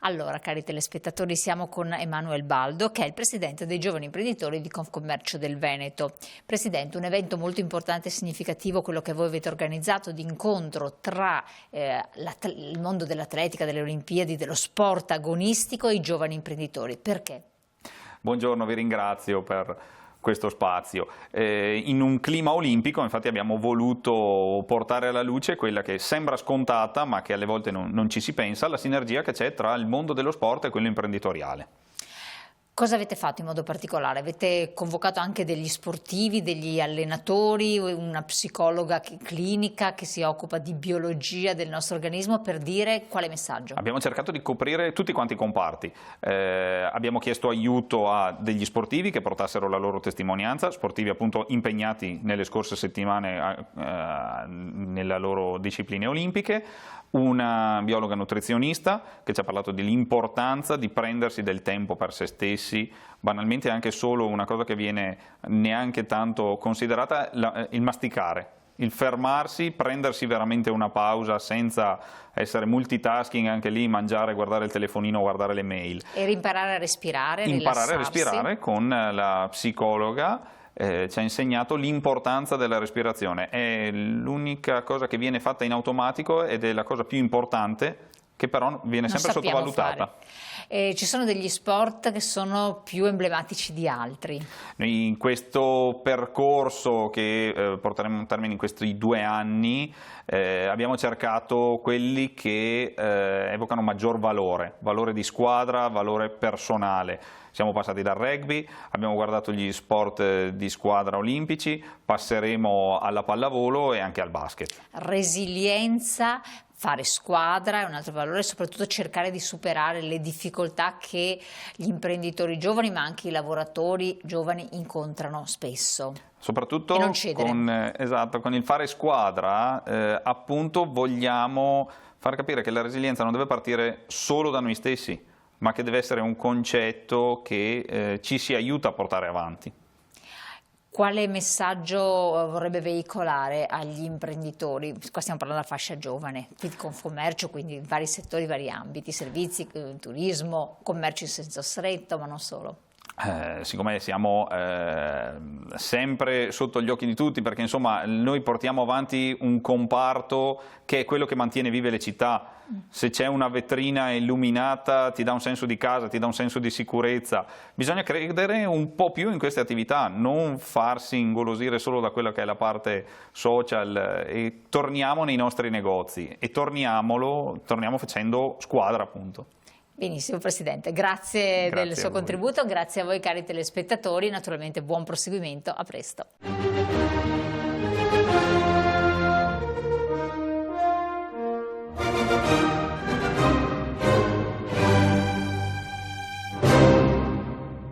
Allora, cari telespettatori, siamo con Emanuele Baldo, che è il presidente dei giovani imprenditori di Confcommercio del Veneto. Presidente, un evento molto importante e significativo, quello che voi avete organizzato, di incontro tra il mondo dell'atletica, delle Olimpiadi, dello sport agonistico e i giovani imprenditori. Perché? Buongiorno, vi ringrazio per questo spazio. In un clima olimpico, infatti, abbiamo voluto portare alla luce quella che sembra scontata, ma che alle volte non ci si pensa, la sinergia che c'è tra il mondo dello sport e quello imprenditoriale. Cosa avete fatto in modo particolare? Avete convocato anche degli sportivi, degli allenatori, una psicologa clinica che si occupa di biologia del nostro organismo, per dire quale messaggio? Abbiamo cercato di coprire tutti quanti i comparti. Abbiamo chiesto aiuto a degli sportivi che portassero la loro testimonianza, sportivi appunto impegnati nelle scorse settimane nelle loro discipline olimpiche, una biologa nutrizionista che ci ha parlato dell'importanza di prendersi del tempo per se stessi, banalmente anche solo una cosa che viene neanche tanto considerata, il masticare, il fermarsi, prendersi veramente una pausa senza essere multitasking, anche lì mangiare, guardare il telefonino, guardare le mail. E imparare a respirare, imparare a respirare con la psicologa. Ci ha insegnato l'importanza della respirazione, è l'unica cosa che viene fatta in automatico ed è la cosa più importante, che però viene sempre sottovalutata. Ci sono degli sport che sono più emblematici di altri? Noi in questo percorso che porteremo a termine in questi 2 anni abbiamo cercato quelli che evocano maggior valore di squadra, valore personale. Siamo passati dal rugby, abbiamo guardato gli sport di squadra olimpici, passeremo alla pallavolo e anche al basket. Resilienza, fare squadra è un altro valore, soprattutto cercare di superare le difficoltà che gli imprenditori giovani, ma anche i lavoratori giovani incontrano spesso. Soprattutto con il fare squadra, appunto, vogliamo far capire che la resilienza non deve partire solo da noi stessi, ma che deve essere un concetto che ci si aiuta a portare avanti. Quale messaggio vorrebbe veicolare agli imprenditori? Qua stiamo parlando della fascia giovane, quindi Confcommercio, quindi in vari settori, vari ambiti, servizi, turismo, commercio in senso stretto, ma non solo. Siccome siamo sempre sotto gli occhi di tutti, perché insomma noi portiamo avanti un comparto che è quello che mantiene vive le città. Se c'è una vetrina illuminata ti dà un senso di casa, ti dà un senso di sicurezza. Bisogna credere un po' più in queste attività, non farsi ingolosire solo da quella che è la parte social, e torniamo nei nostri negozi e torniamo facendo squadra, appunto. Benissimo Presidente, grazie del suo contributo, grazie a voi cari telespettatori, naturalmente buon proseguimento, a presto.